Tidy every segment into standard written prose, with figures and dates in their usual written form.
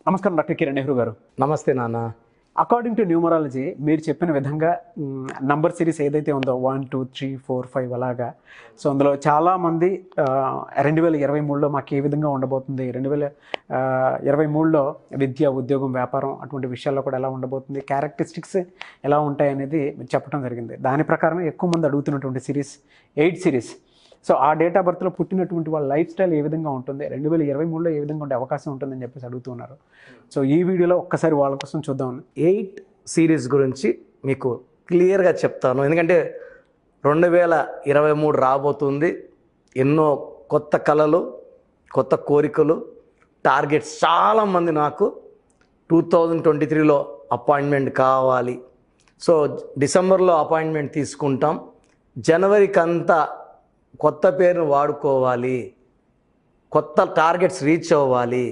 నమస్కారం డాక్టర్ కిరణ్ నెహ్రూ గారు. నమస్తే నాన్న. అకార్డింగ్ టు న్యూమరాలజీ మీరు చెప్పిన విధంగా నంబర్ సిరీస్ ఏదైతే ఉందో 1 2 3 4 5 అలాగా, సో అందులో చాలామంది 2023లో మాకు ఏ విధంగా ఉండబోతుంది, 2023లో విద్య, ఉద్యోగం, వ్యాపారం అటువంటి విషయాల్లో కూడా ఎలా ఉండబోతుంది, క్యారెక్టరిస్టిక్స్ ఎలా ఉంటాయి అనేది మీరు చెప్పడం జరిగింది. దాని ప్రకారమే ఎక్కువ మంది అడుగుతున్నటువంటి సిరీస్ 8 సిరీస్. సో ఆ డేట్ ఆఫ్ బర్త్లో పుట్టినటువంటి వాళ్ళ లైఫ్ స్టైల్ ఏ విధంగా ఉంటుంది, 2023లో ఏ విధంగా ఉండే అవకాశం ఉంటుందని చెప్పేసి అడుగుతున్నారు. సో ఈ వీడియోలో ఒక్కసారి వాళ్ళ కోసం చూద్దాం. 8 సిరీస్ గురించి మీకు క్లియర్గా చెప్తాను. ఎందుకంటే 2023 రాబోతుంది. ఎన్నో కొత్త కళలు, కొత్త కోరికలు, టార్గెట్స్. చాలామంది నాకు 2023లో అపాయింట్మెంట్ కావాలి, సో డిసెంబర్లో అపాయింట్మెంట్ తీసుకుంటాం, జనవరికి అంతా కొత్త పేరును వాడుకోవాలి, కొత్త టార్గెట్స్ రీచ్ అవ్వాలి.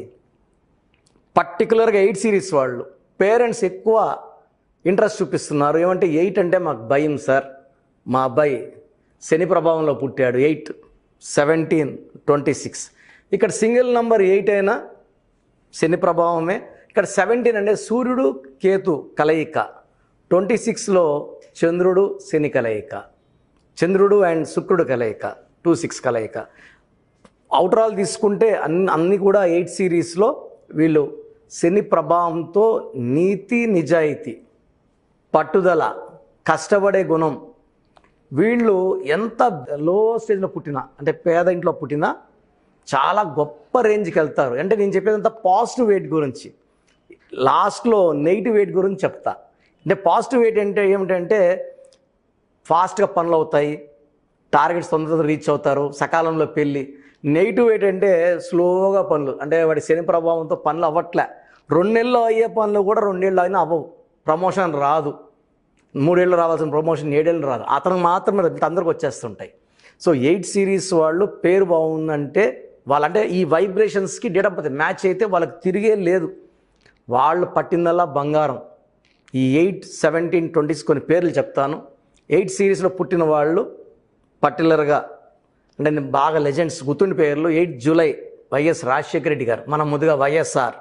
పర్టికులర్గా 8 సిరీస్ వాళ్ళు పేరెంట్స్ ఎక్కువ ఇంట్రెస్ట్ చూపిస్తున్నారు. ఏమంటే 8 అంటే మాకు భయం సార్, మా అబ్బాయి శని ప్రభావంలో పుట్టాడు, 8 17 26. ఇక్కడ సింగిల్ నంబర్ 8 అయినా శని ప్రభావమే. ఇక్కడ 17 అంటే సూర్యుడు కేతు కలయిక, 26లో చంద్రుడు శని కలయిక, చంద్రుడు అండ్ శుక్రుడు కలయిక, 2-6 కలయిక. అవుటరాల్ తీసుకుంటే అన్నీ కూడా 8 సిరీస్లో వీళ్ళు శని ప్రభావంతో నీతి, నిజాయితీ, పట్టుదల, కష్టపడే గుణం. వీళ్ళు ఎంత లో స్టేజ్లో పుట్టినా, అంటే పేద ఇంట్లో పుట్టినా చాలా గొప్ప రేంజ్కి వెళ్తారు. అంటే నేను చెప్పేదంతా పాజిటివ్ వెయిట్ గురించి, లాస్ట్లో నెగిటివ్ వెయిట్ గురించి చెప్తా. అంటే పాజిటివ్ వెయిట్ అంటే ఏమిటంటే ఫాస్ట్గా పనులు అవుతాయి, టార్గెట్స్ తొందరగా రీచ్ అవుతారు, సకాలంలో పెళ్ళి. నెగిటివ్ ఏంటంటే స్లోగా పనులు, అంటే వాడి శని ప్రభావంతో పనులు అవ్వట్లే. 2 నెలల్లో అయ్యే పనులు కూడా 2 ఏళ్ళు అయినా అవ్వవు. ప్రమోషన్ రాదు, 3 ఏళ్ళు రావాల్సిన ప్రమోషన్ 7 ఏళ్ళు రాదు. అతను మాత్రమే అందరికి వచ్చేస్తుంటాయి. సో 8 సిరీస్ వాళ్ళు పేరు బాగుందంటే వాళ్ళంటే ఈ వైబ్రేషన్స్కి డేట్ ఆఫ్ బర్త్ మ్యాచ్ అయితే వాళ్ళకి తిరిగే లేదు. వాళ్ళు పట్టిందల్లా బంగారం. ఈ 8 17 20 కొన్ని పేర్లు చెప్తాను. 8 సిరీస్లో పుట్టిన వాళ్ళు పర్టికులర్గా అంటే బాగా లెజెండ్స్ గుర్తుండి పేర్లు. 8 జూలై వైఎస్ రాజశేఖర రెడ్డి గారు, మన ముందుగా వైఎస్ఆర్.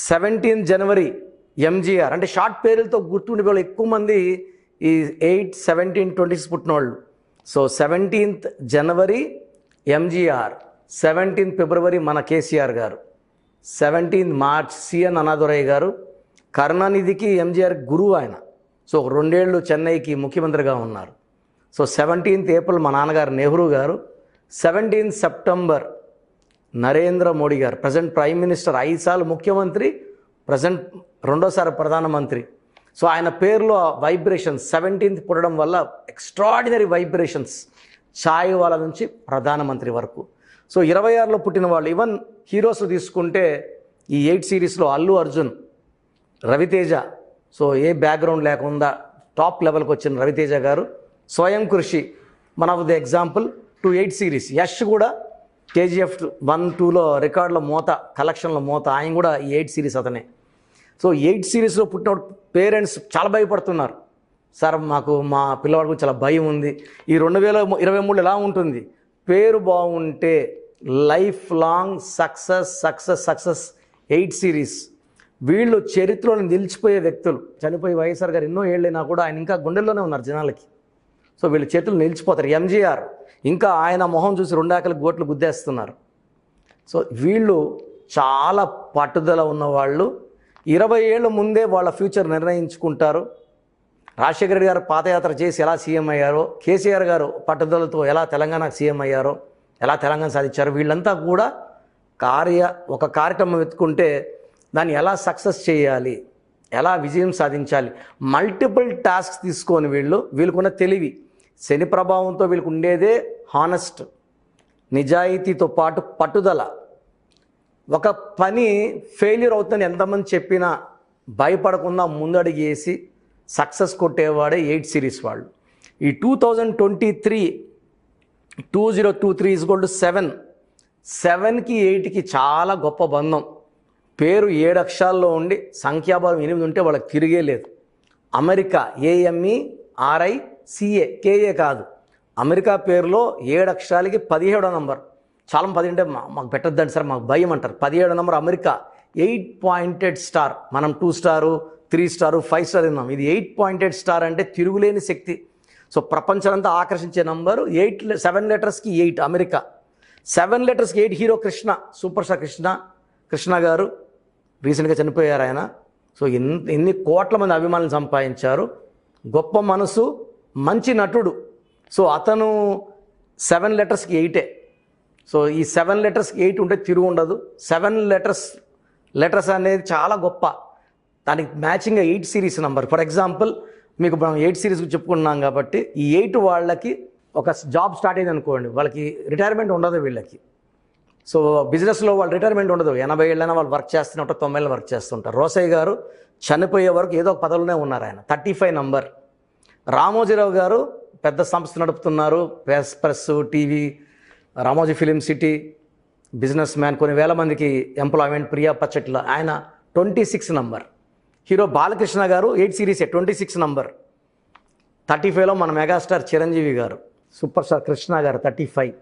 17 జనవరి ఎంజీఆర్. అంటే షార్ట్ పేర్లతో గుర్తుండే వాళ్ళు ఎక్కువ మంది ఈ 8 17 20 పుట్టిన వాళ్ళు. సో 17th జనవరి ఎంజీఆర్, 17th ఫిబ్రవరి మన కేసీఆర్ గారు, 17th మార్చ్ సిఎన్ అన్నాదురయ్య గారు. కరుణానిధికి ఎంజీఆర్ గురువు ఆయన. సో 2 ఏళ్ళు చెన్నైకి ముఖ్యమంత్రిగా ఉన్నారు. సో 17th ఏప్రిల్ మా నాన్నగారు నెహ్రూ గారు. 17th సెప్టెంబర్ నరేంద్ర మోడీ గారు, ప్రజెంట్ ప్రైమ్ మినిస్టర్, 5 సార్లు ముఖ్యమంత్రి, ప్రజెంట్ 2వ ప్రధానమంత్రి. సో ఆయన పేరులో వైబ్రేషన్స్ 17th పుట్టడం వల్ల ఎక్స్ట్రాడినరీ వైబ్రేషన్స్, ఛాయ్ వాళ్ళ నుంచి ప్రధానమంత్రి వరకు. సో 26లో పుట్టిన వాళ్ళు, ఈవెన్ హీరోస్ తీసుకుంటే ఈ 8 సిరీస్లో అల్లు అర్జున్, రవితేజ. సో ఏ బ్యాక్గ్రౌండ్ లేకుండా టాప్ లెవెల్కి వచ్చిన రవితేజ గారు. స్వయం కృషి one of the example to 8 series. Yash కూడా కేజీఎఫ్ 1 2లో రికార్డుల మోత, కలెక్షన్ల మోత, ఆయన కూడా ఈ 8 సిరీస్ అతనే. సో 8 సిరీస్లో పుట్టిన పేరెంట్స్ చాలా భయపడుతున్నారు. సార్ మాకు మా పిల్లవాడికి చాలా భయం ఉంది, ఈ 2023 ఎలా ఉంటుంది? పేరు బాగుంటే life long success success success. 8 series వీళ్ళు చరిత్రలో నిలిచిపోయే వ్యక్తులు. చనిపోయి వైఎస్ఆర్ గారు ఎన్నో ఏళ్ళైనా కూడా ఆయన ఇంకా గుండెల్లోనే ఉన్నారు జనాలకి. సో వీళ్ళ చేతులు నిలిచిపోతారు. ఎంజీఆర్ ఇంకా ఆయన మొహం చూసి 2 ఆకలి గోట్లు గుద్దేస్తున్నారు. సో వీళ్ళు చాలా పట్టుదల ఉన్నవాళ్ళు. 20 ఏళ్ళ ముందే వాళ్ళ ఫ్యూచర్ నిర్ణయించుకుంటారు. రాజశేఖర రెడ్డి గారు పాదయాత్ర చేసి ఎలా సీఎం అయ్యారో, కేసీఆర్ గారు పట్టుదలతో ఎలా తెలంగాణకు సీఎం అయ్యారో, ఎలా తెలంగాణ సాధించారో, వీళ్ళంతా కూడా ఒక కార్యక్రమం ఎత్తుకుంటే దాన్ని ఎలా సక్సెస్ చేయాలి, ఎలా విజయం సాధించాలి, మల్టిపుల్ టాస్క్స్ తీసుకొని వీళ్ళకున్న తెలివి, శని ప్రభావంతో వీళ్ళకు ఉండేదే హానెస్ట్, నిజాయితీతో పాటు పట్టుదల. ఒక పని ఫెయిల్యూర్ అవుతుందని ఎంతమంది చెప్పినా భయపడకుండా ముందడుగేసి సక్సెస్ కొట్టేవాడే 8 సిరీస్ వాళ్ళు. ఈ 2023 2023 7. 7కి 8కి చాలా గొప్ప బంధం. పేరు 7 అక్షరాల్లో ఉండి సంఖ్యాబలం 8 ఉంటే వాళ్ళకి తిరిగే లేదు. అమెరికా, AMERICA, KA కాదు, అమెరికా పేరులో 7 అక్షరాలకి 17వ నంబర్. చాలా 10 అంటే మాకు పెట్టద్దండి సార్, మాకు భయం అంటారు. 17వ నంబర్ అమెరికా, 8 పాయింటెడ్ స్టార్. మనం 2 స్టారు 3 స్టారు 5 స్టార్ తిన్నాం, ఇది 8 పాయింటెడ్ స్టార్ అంటే తిరుగులేని శక్తి. సో ప్రపంచానంతా ఆకర్షించే number 7 లెటర్స్కి 8. America 7 లెటర్స్కి 8. Hero Krishna, super star Krishna గారు రీసెంట్గా చనిపోయారు ఆయన. సో ఎన్ని కోట్ల మంది అభిమానులు సంపాదించారు, గొప్ప మనసు, మంచి నటుడు. సో అతను 7 లెటర్స్కి 8. సో ఈ 7 లెటర్స్కి 8 ఉంటే తిరుగు ఉండదు. 7 లెటర్స్ అనేది చాలా గొప్ప. దానికి మ్యాచింగ్గా 8 సిరీస్ నెంబర్. ఫర్ ఎగ్జాంపుల్ మీకు మనం 8 సిరీస్ చెప్పుకున్నాం కాబట్టి ఈ 8 వాళ్ళకి ఒక జాబ్ స్టార్ట్ అయింది అనుకోండి, వాళ్ళకి రిటైర్మెంట్ ఉండదు వీళ్ళకి. సో బిజినెస్లో వాళ్ళు రిటైర్మెంట్ ఉండదు. 80 ఏళ్ళైనా వాళ్ళు వర్క్ చేస్తుంటారు, 90 ఏళ్ళు వర్క్ చేస్తుంటారు. రోసయ్య గారు చనిపోయే వరకు ఏదో ఒక పదవిలోనే ఉన్నారు ఆయన. 35 నంబర్. రామోజీరావు గారు పెద్ద సంస్థ నడుపుతున్నారు, press TV, Ramoji film city, business man, కొన్ని వేల మందికి ఎంప్లాయ్మెంట్. ప్రియా పచ్చట్ల ఆయన 26 నంబర్. హీరో బాలకృష్ణ గారు 8 సిరీసే, 26 నంబర్. 35లో మన మెగాస్టార్ చిరంజీవి గారు, సూపర్ స్టార్ కృష్ణ గారు 35,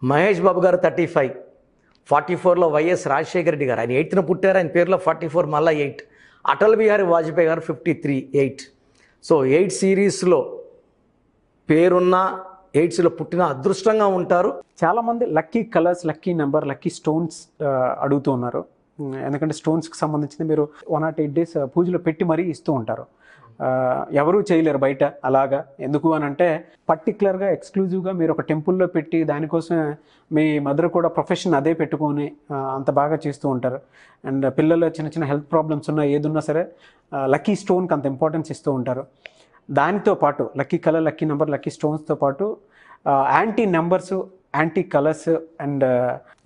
మహేష్ బాబు గారు 35, 44లో వైఎస్ రాజశేఖర రెడ్డి గారు, ఆయన 8న పుట్టారు, ఆయన పేరులో 44 మళ్ళీ 8. అటల్ బిహారీ వాజ్పేయి గారు 53, 8. సో 8 సిరీస్లో పేరున్న 8లో పుట్టిన అదృష్టంగా ఉంటారు. చాలామంది lucky colours, lucky number, lucky stones అడుగుతూ ఉన్నారు. ఎందుకంటే స్టోన్స్కి సంబంధించింది మీరు 108 డేస్ పూజలో పెట్టి మరీ ఇస్తూ ఉంటారు. ఎవరూ చేయలేరు బయట అలాగా. ఎందుకు అని అంటే పర్టికులర్గా ఎక్స్క్లూజివ్గా మీరు ఒక టెంపుల్లో పెట్టి దానికోసమే మీ మదర్ కూడా ప్రొఫెషన్ అదే పెట్టుకొని అంత బాగా చేస్తూ ఉంటారు. అండ్ పిల్లలు చిన్న చిన్న హెల్త్ ప్రాబ్లమ్స్ ఉన్నా ఏదున్నా సరే లక్కీ స్టోన్కి అంత ఇంపార్టెన్స్ ఇస్తూ ఉంటారు. దానితో పాటు lucky colour, lucky number, lucky స్టోన్స్తో పాటు anti numbers, anti colours and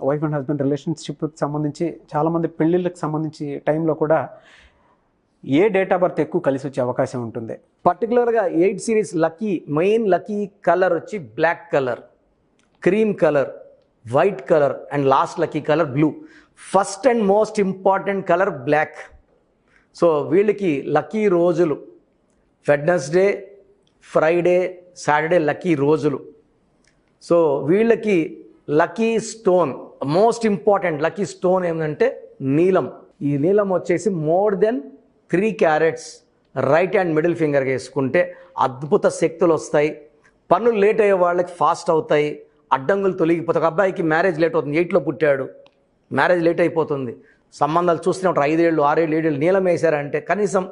wife and husband రిలేషన్షిప్కి సంబంధించి చాలామంది పెళ్ళిళ్ళకి సంబంధించి టైంలో కూడా ఏ డేట్ ఆఫ్ బర్త్ ఎక్కువ కలిసి వచ్చే అవకాశం ఉంటుంది? పర్టికులర్గా 8 సిరీస్ మెయిన్ లక్కీ కలర్ వచ్చి black colour, cream colour, white colour and last lucky colour blue. First and most important colour black. So వీళ్ళకి లక్కీ రోజులు వెడ్నెస్డే, ఫ్రైడే, సాటర్డే లక్కీ రోజులు. సో వీళ్ళకి lucky stone, most important lucky stone ఏంటంటే నీలం. ఈ నీలం వచ్చేసి more than 3 carats right hand middle ఫింగర్కి వేసుకుంటే అద్భుత శక్తులు వస్తాయి. పనులు లేట్ అయ్యే వాళ్ళకి ఫాస్ట్ అవుతాయి, అడ్డంకులు తొలగిపోతాయి. ఒక అబ్బాయికి మ్యారేజ్ లేట్ అవుతుంది, 8లో పుట్టాడు, మ్యారేజ్ లేట్ అయిపోతుంది. సంబంధాలు చూస్తూనే ఉంటారు, 5 ఏళ్ళు 6 ఏళ్ళు 7 ఏళ్ళు. నీలం వేశారంటే కనీసం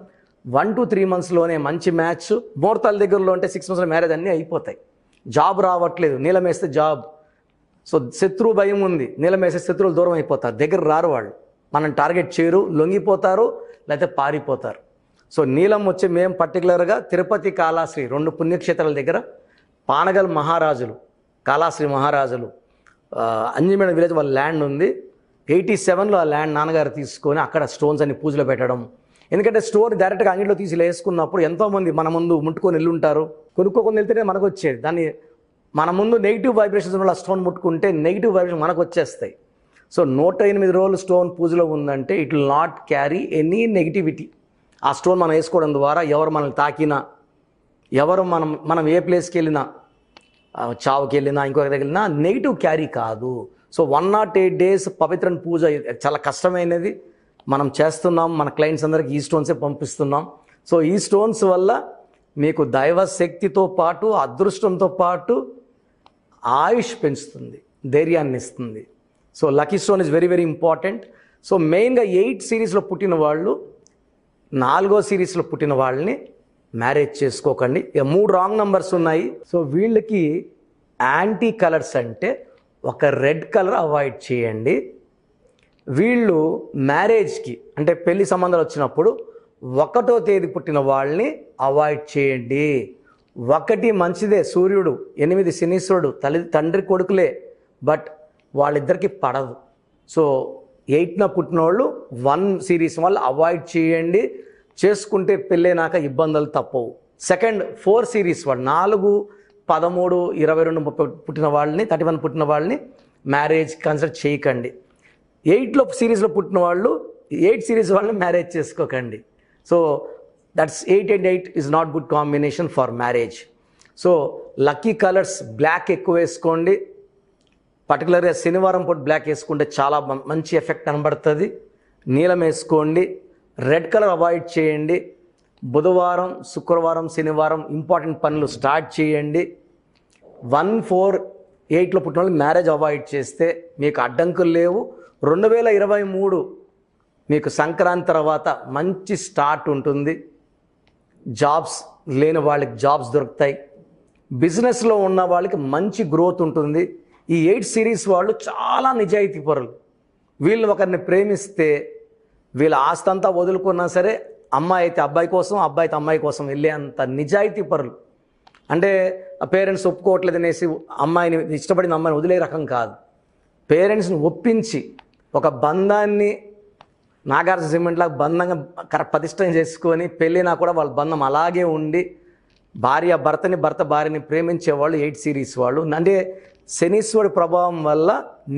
1 to 3 monthsలోనే మంచి మ్యాచ్. ముహూర్తాల దగ్గరలో అంటే 6 monthsలో మ్యారేజ్ అన్నీ అయిపోతాయి. జాబ్ రావట్లేదు, నీలం వేస్తే జాబ్. సో శత్రువు భయం ఉంది, నీలం వేస్తే శత్రువులు దూరం అయిపోతారు, దగ్గర రారు వాళ్ళు, మనం టార్గెట్ చేయరు, లొంగిపోతారు లేకపోతే పారిపోతారు. సో నీలం వచ్చి మేము పర్టికులర్గా తిరుపతి, కాళాశ్రీ 2 పుణ్యక్షేత్రాల దగ్గర పానగల్ మహారాజులు, కాళాశ్రీ మహారాజులు, అంజిమేడ విలేజ్ వాళ్ళ ల్యాండ్ ఉంది. 87లో ఆ ల్యాండ్ నాన్నగారు తీసుకొని అక్కడ స్టోన్స్ అన్ని పూజలో పెట్టడం. ఎందుకంటే స్టోన్ డైరెక్ట్గా అంగిట్లో తీసి వేసుకున్నప్పుడు ఎంతోమంది మన ముందు ముట్టుకొని వెళ్ళుంటారు, కొనుక్కోకొని వెళ్తేనే మనకు వచ్చేది. దాన్ని మన ముందు నెగిటివ్ వైబ్రేషన్స్ ఉన్న స్టోన్ ముట్టుకుంటే నెగిటివ్ వైబ్రేషన్ మనకు వచ్చేస్తాయి. సో 108 రోజులు స్టోన్ పూజలో ఉందంటే it will not carry any negativity. ఆ స్టోన్ మనం వేసుకోవడం ద్వారా ఎవరు మనల్ని తాకినా, ఎవరు మనం ఏ ప్లేస్కి వెళ్ళినా, చావుకి వెళ్ళినా, ఇంకొక దగ్గర వెళ్ళినా నెగిటివ్ క్యారీ కాదు. సో 108 days పవిత్ర పూజ చాలా కష్టమైనది మనం చేస్తున్నాం. మన క్లయింట్స్ అందరికీ ఈ స్టోన్సే పంపిస్తున్నాం. సో ఈ స్టోన్స్ వల్ల మీకు దైవ శక్తితో పాటు, అదృష్టంతో పాటు ఆయుష్ పెంచుతుంది, ధైర్యాన్ని ఇస్తుంది. So lucky stone is very very important. So మెయిన్గా 8 సిరీస్లో పుట్టిన వాళ్ళు 4వ సిరీస్లో పుట్టిన వాళ్ళని మ్యారేజ్ చేసుకోకండి. ఇక 3 రాంగ్ నంబర్స్ ఉన్నాయి. సో వీళ్ళకి యాంటీ కలర్స్ అంటే ఒక రెడ్ కలర్ అవాయిడ్ చేయండి. వీళ్ళు మ్యారేజ్కి అంటే పెళ్లి సంబంధాలు వచ్చినప్పుడు 1వ తేదీ పుట్టిన వాళ్ళని అవాయిడ్ చేయండి. 1 మంచిదే, సూర్యుడు, 8 శనీశ్వరుడు, తండ్రి కొడుకులే, బట్ వాళ్ళిద్దరికి పడదు. సో 8న పుట్టిన వాళ్ళు 1 సిరీస్ వాళ్ళు అవాయిడ్ చేయండి. చేసుకుంటే పెళ్ళైనాక ఇబ్బందులు తప్పవు. సెకండ్ 4 సిరీస్ వాళ్ళు 4, 13, 22, 30 పుట్టిన వాళ్ళని, 31 పుట్టిన వాళ్ళని మ్యారేజ్ కన్సిడర్ చేయకండి. 8లో సిరీస్లో పుట్టిన వాళ్ళు 8 సిరీస్ వాళ్ళని మ్యారేజ్ చేసుకోకండి. So that's 8 and 8 is not good combination for marriage. So lucky colours black ఎక్కువ వేసుకోండి. పర్టికులర్గా శనివారం పూట బ్లాక్ వేసుకుంటే చాలా మంచి ఎఫెక్ట్ కనబడుతుంది. నీలం వేసుకోండి. రెడ్ కలర్ అవాయిడ్ చేయండి. బుధవారం, శుక్రవారం, శనివారం ఇంపార్టెంట్ పనులు స్టార్ట్ చేయండి. 1, 4, 8లో పుట్టిన వాళ్ళు మ్యారేజ్ అవాయిడ్ చేస్తే మీకు అడ్డంకులు లేవు. 2023 మీకు సంక్రాంతి తర్వాత మంచి స్టార్ట్ ఉంటుంది. జాబ్స్ లేని వాళ్ళకి జాబ్స్ దొరుకుతాయి. బిజినెస్లో ఉన్న వాళ్ళకి మంచి గ్రోత్ ఉంటుంది. ఈ 8 సిరీస్ వాళ్ళు చాలా నిజాయితీ పరులు. వీళ్ళు ఒకరిని ప్రేమిస్తే వీళ్ళ ఆస్తి అంతా వదులుకున్నా సరే అమ్మాయి అయితే అబ్బాయి కోసం, అబ్బాయి అయితే అమ్మాయి కోసం వెళ్ళే అంత నిజాయితీ పరులు. అంటే పేరెంట్స్ ఒప్పుకోవట్లేదు అనేసి అమ్మాయిని, ఇష్టపడిన అమ్మాయిని వదిలే రకం కాదు. పేరెంట్స్ని ఒప్పించి ఒక బంధాన్ని నాగార్జున సిమెంట్లాగా బంధంగా పటిష్టం చేసుకొని పెళ్ళినా కూడా వాళ్ళ బంధం అలాగే ఉండి భార్య భర్తని, భర్త భార్యని ప్రేమించేవాళ్ళు 8 సిరీస్ వాళ్ళు. అంటే శనీశ్వరుడి ప్రభావం వల్ల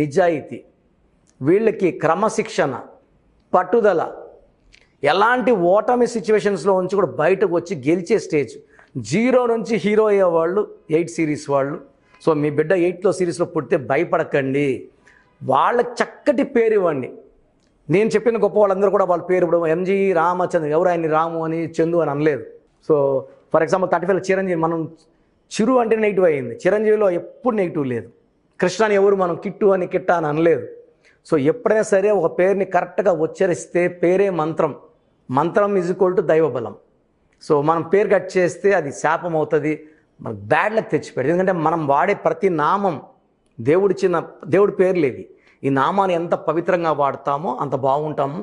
నిజాయితీ, వీళ్ళకి క్రమశిక్షణ, పట్టుదల, ఎలాంటి ఓటమి సిచ్యువేషన్స్లో ఉంచి కూడా బయటకు వచ్చి గెలిచే స్టేజ్, 0 నుంచి హీరో అయ్యేవాళ్ళు 8 సిరీస్ వాళ్ళు. సో మీ బిడ్డ 8లో సిరీస్లో పుడితే భయపడకండి. వాళ్ళకి చక్కటి పేరు ఇవ్వండి. నేను చెప్పిన గొప్ప వాళ్ళందరూ కూడా వాళ్ళ పేరు ఇప్పుడు ఎంజీ రామచంద్ర, ఎవరు ఆయన్ని రాము అని చందు అని అనలేదు. సో ఫర్ ఎగ్జాంపుల్ 35 చిరంజీవి, మనం చిరు అంటే నెగిటివ్ అయ్యింది. చిరంజీవిలో ఎప్పుడు నెగిటివ్ లేదు. కృష్ణని ఎవరు మనం కిట్టు అని కిట్ట అని అనలేదు. సో ఎప్పుడైనా సరే ఒక పేరుని కరెక్ట్గా ఉచ్చరిస్తే పేరే మంత్రం. మంత్రం ఈజ్ ఈక్వల్ టు దైవబలం. సో మనం పేరు కట్ చేస్తే అది శాపం అవుతుంది, మనకు బ్యాడ్ లక్ తెచ్చిపెడదు. ఎందుకంటే మనం వాడే ప్రతి నామం దేవుడి పేర్లు ఇవి. ఈ నామాన్ని ఎంత పవిత్రంగా వాడతామో అంత బాగుంటాము.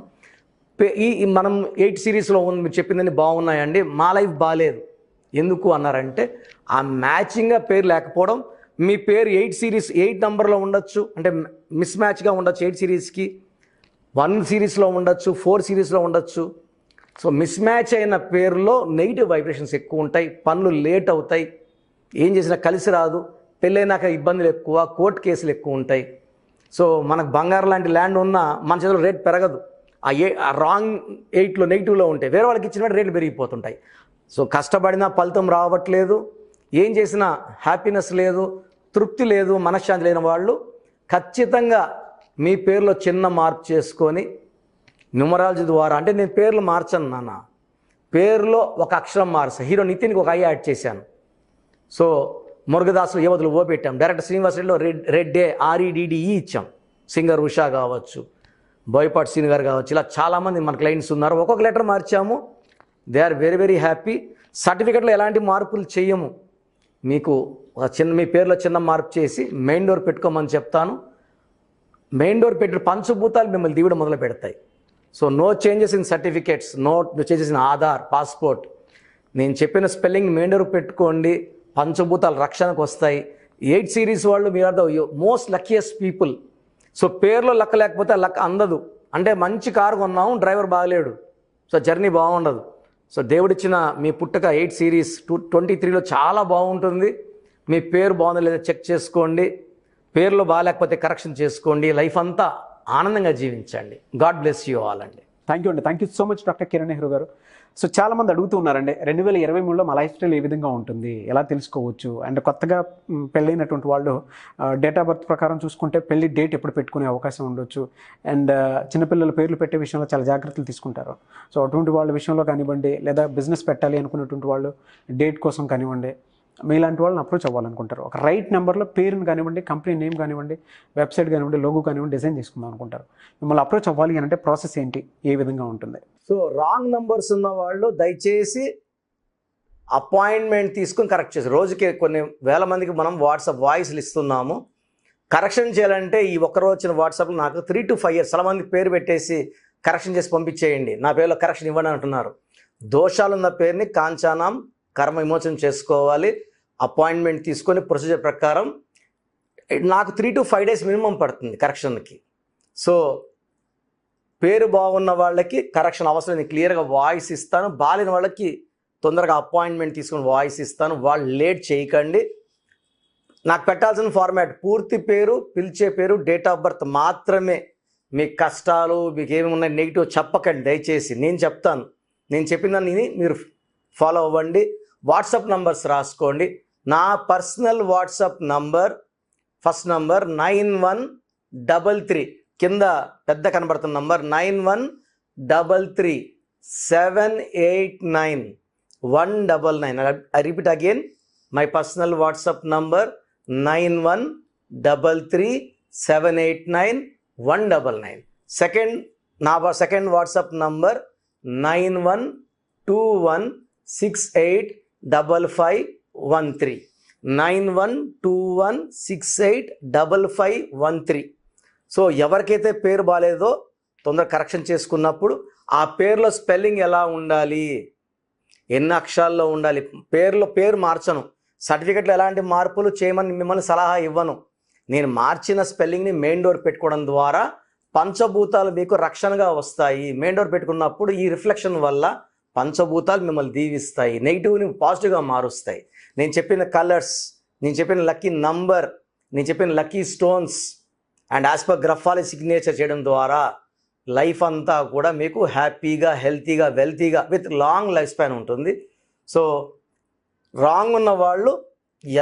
ఈ మనం 8 సిరీస్లో ఉంది, మీరు చెప్పిందని బాగున్నాయండి, మా లైఫ్ బాగాలేదు ఎందుకు అన్నారంటే ఆ మ్యాచింగ్గా పేరు లేకపోవడం. మీ పేరు 8 సిరీస్ 8 నెంబర్లో ఉండొచ్చు, అంటే మిస్ మ్యాచ్గా ఉండొచ్చు. 8 సిరీస్కి 1 సిరీస్లో ఉండొచ్చు, 4 సిరీస్లో ఉండొచ్చు. సో మిస్ మ్యాచ్ అయిన పేరులో నెగిటివ్ వైబ్రేషన్స్ ఎక్కువ ఉంటాయి, పనులు లేట్ అవుతాయి, ఏం చేసినా కలిసి రాదు, పెళ్ళైనాక ఇబ్బందులు ఎక్కువ, కోర్టు కేసులు ఎక్కువ ఉంటాయి. సో మనకు బంగారం లాంటి ల్యాండ్ ఉన్నా మన చేతిలో రేట్ పెరగదు. ఆ రాంగ్ 8లో నెగిటివ్లో ఉంటాయి, వేరే వాళ్ళకి ఇచ్చిన రేట్లు పెరిగిపోతుంటాయి. సో కష్టపడినా ఫలితం రావట్లేదు, ఏం చేసినా హ్యాపీనెస్ లేదు, తృప్తి లేదు, మనశ్శాంతి లేని వాళ్ళు ఖచ్చితంగా మీ పేరులో చిన్న మార్పు చేసుకొని న్యూమరాలజీ ద్వారా, అంటే నేను పేర్లు మార్చాను నాన్న, పేరులో ఒక అక్షరం మార్చాను. హీరో నితిన్కి ఒక ఐ యాడ్ చేశాను. సో మురుగదాసులు ఏ వదులు ఓ పెట్టాం. డైరెక్టర్ శ్రీనివాస్ రెడ్డిలో రెడ్డే REDDE ఇచ్చాం. సింగర్ ఉషా కావచ్చు, బోయపాటి సీన్ గారు కావచ్చు, ఇలా చాలామంది మన క్లయింట్స్ ఉన్నారు. ఒక్కొక్క లెటర్ మార్చాము. They are very very happy. సర్టిఫికెట్లో ఎలాంటి మార్పులు చేయము. మీకు ఒక మీ పేరులో చిన్న మార్పు చేసి మెయిన్ డోర్ పెట్టుకోమని చెప్తాను. మెయిన్ డోర్ పెట్టిన పంచభూతాలు మిమ్మల్ని దీవడం మొదలు పెడతాయి. So no changes in certificates, no changes in Aadhaar, passport. నేను చెప్పిన స్పెల్లింగ్ మెయిన్ డోర్ పెట్టుకోండి, పంచభూతాలు రక్షణకు వస్తాయి. 8 సిరీస్ వాళ్ళు మీరు are the most luckiest people. So పేరులో లక్క లేకపోతే లక్క అందదు. అంటే మంచి కారు కొన్నాము, డ్రైవర్ బాగలేడు, సో జర్నీ బాగుండదు. సో దేవుడిచ్చిన మీ పుట్టక 8 సిరీస్ 23లో చాలా బాగుంటుంది. మీ పేరు బాగుందో లేదో చెక్ చేసుకోండి. పేరులో బాగాలేకపోతే కరెక్షన్ చేసుకోండి. లైఫ్ అంతా ఆనందంగా జీవించండి. గాడ్ బ్లెస్ యూ ఆల్ అండి. థ్యాంక్ యూ అండి. Thank you so much doctor Kiran Nehru గారు. సో చాలామంది అడుగుతూ ఉన్నారండి, 2023లో మా లైఫ్ స్టైల్ ఏ విధంగా ఉంటుంది, ఎలా తెలుసుకోవచ్చు? అండ్ కొత్తగా పెళ్ళైనటువంటి వాళ్ళు డేట్ ఆఫ్ బర్త్ ప్రకారం చూసుకుంటే పెళ్లి డేట్ ఎప్పుడు పెట్టుకునే అవకాశం ఉండొచ్చు. అండ్ చిన్నపిల్లల పేర్లు పెట్టే విషయంలో చాలా జాగ్రత్తలు తీసుకుంటారు. సో అటువంటి వాళ్ళ విషయంలో కానివ్వండి, లేదా బిజినెస్ పెట్టాలి అనుకునేటువంటి వాళ్ళు డేట్ కోసం కానివ్వండి, మీలాంటి వాళ్ళని అప్రోచ్ అవ్వాలనుకుంటారు. ఒక రైట్ నెంబర్లో పేరుని కానివ్వండి, కంపెనీ నేమ్ కానివ్వండి, వెబ్సైట్ కానివ్వండి, లోగో కానివ్వండి డిజైన్ చేసుకుందాం అనుకుంటారు. మిమ్మల్ని అప్రోచ్ అవ్వాలి అంటే ప్రాసెస్ ఏంటి, ఏ విధంగా ఉంటుంది? సో రాంగ్ నంబర్స్ ఉన్న వాళ్ళు దయచేసి అపాయింట్మెంట్ తీసుకుని కరెక్ట్ చేసి, రోజుకి కొన్ని వేల మందికి మనం వాట్సాప్ వాయిస్లు ఇస్తున్నాము. కరెక్షన్ చేయాలంటే ఈ ఒక్కరోజు వచ్చిన వాట్సాప్లో నాకు 3 to 5 years చాలా మంది పేరు పెట్టేసి కరెక్షన్ చేసి పంపించేయండి, నా పేరులో కరెక్షన్ ఇవ్వండి అంటున్నారు. దోషాలున్న పేరుని కాంచానాం కర్మ విమోచన చేసుకోవాలి. అపాయింట్మెంట్ తీసుకొని ప్రొసీజర్ ప్రకారం నాకు 3 to 5 days మినిమం పడుతుంది కరెక్షన్కి. సో పేరు బాగున్న వాళ్ళకి కరెక్షన్ అవసరం, నేను క్లియర్గా వాయిస్ ఇస్తాను. బాలేని వాళ్ళకి తొందరగా అపాయింట్మెంట్ తీసుకొని వాయిస్ ఇస్తాను. వాళ్ళు లేట్ చేయకండి. నాకు పెట్టాల్సిన ఫార్మాట్ పూర్తి పేరు, పిలిచే పేరు, డేట్ ఆఫ్ బర్త్ మాత్రమే. మీ కష్టాలు మీకు ఏమి ఉన్నాయి నెగిటివ్ చెప్పకండి దయచేసి. నేను చెప్తాను, నేను చెప్పిన దాన్ని మీరు ఫాలో అవ్వండి. వాట్సాప్ నంబర్స్ రాసుకోండి. నా personal WhatsApp number, first number 9133 కింద పెద్ద కనబడుతున్న number 9133789199. I repeat again, my personal WhatsApp number 9133789199. Second WhatsApp number 9121685513. 9121685513. So ఎవరికైతే పేరు బాగాలేదో తొందరగా కరెక్షన్ చేసుకున్నప్పుడు ఆ పేరులో స్పెల్లింగ్ ఎలా ఉండాలి, ఎన్ని అక్షరాల్లో ఉండాలి, పేరు మార్చను, సర్టిఫికెట్లో ఎలాంటి మార్పులు చేయమని మిమ్మల్ని సలహా ఇవ్వను. నేను మార్చిన స్పెల్లింగ్ని మెయిన్ డోర్ పెట్టుకోవడం ద్వారా పంచభూతాలు మీకు రక్షణగా వస్తాయి. మెయిన్ డోర్ పెట్టుకున్నప్పుడు ఈ రిఫ్లెక్షన్ వల్ల పంచభూతాలు మిమ్మల్ని దీవిస్తాయి, నెగిటివ్ని పాజిటివ్గా మారుస్తాయి. నేను చెప్పిన కలర్స్, నేను చెప్పిన లక్కీ నంబర్, నేను చెప్పిన lucky stones and as per graphology signature చేయడం ద్వారా లైఫ్ అంతా కూడా మీకు హ్యాపీగా, హెల్తీగా, వెల్తీగా విత్ లాంగ్ లైఫ్ స్పాన్ ఉంటుంది. సో రాంగ్ ఉన్న వాళ్ళు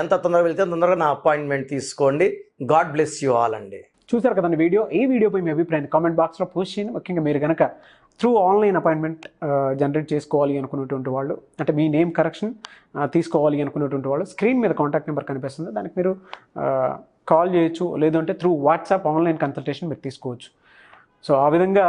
ఎంత తొందరగా వెళ్తే తొందరగా నా అపాయింట్మెంట్ తీసుకోండి. గాడ్ బ్లెస్ యూ ఆల్ అండి. చూసారు కదండి వీడియో. ఈ వీడియోపై మీ అభిప్రాయాన్ని కామెంట్ బాక్స్లో పోస్ట్ చేయండి. ముఖ్యంగా మీరు కనుక త్రూ ఆన్లైన్ అపాయింట్మెంట్ జనరేట్ చేసుకోవాలి అనుకునేటువంటి వాళ్ళు, అంటే మీ నేమ్ కరెక్షన్ తీసుకోవాలి అనుకునేటువంటి వాళ్ళు, స్క్రీన్ మీద కాంటాక్ట్ నెంబర్ కనిపిస్తుంది, దానికి మీరు కాల్ చేయొచ్చు, లేదంటే త్రూ వాట్సాప్ ఆన్లైన్ కన్సల్టేషన్ మీరు తీసుకోవచ్చు. సో ఆ విధంగా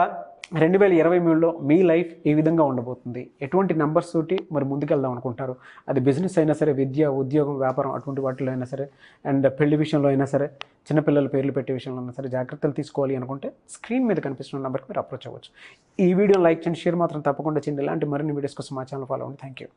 2023లో మీ లైఫ్ ఏ విధంగా ఉండబోతుంది, ఎటువంటి నెంబర్స్ తోటి మరి ముందుకెళ్దాం అనుకుంటారు, అది బిజినెస్ అయినా సరే, విద్య, ఉద్యోగం, వ్యాపారం అటువంటి వాటిలో అయినా సరే, అండ్ పెళ్లి విషయంలో అయినా సరే, చిన్నపిల్లల పేర్లు పెట్టే విషయంలో అయినా సరే జాగ్రత్తలు తీసుకోవాలి అనుకుంటే స్క్రీన్ మీద కనిపిస్తున్న నెంబర్కి మీరు అప్రోచ్ అవ్వచ్చు. ఈ వీడియోని లైక్ చేయండి, షేర్ మాత్రం తప్పకుండా చేయండి. ఇలాంటి మరిన్ని వీడియోస్ కోసం మా ఛానల్ ఫాలో అవ్వండి. Thank you.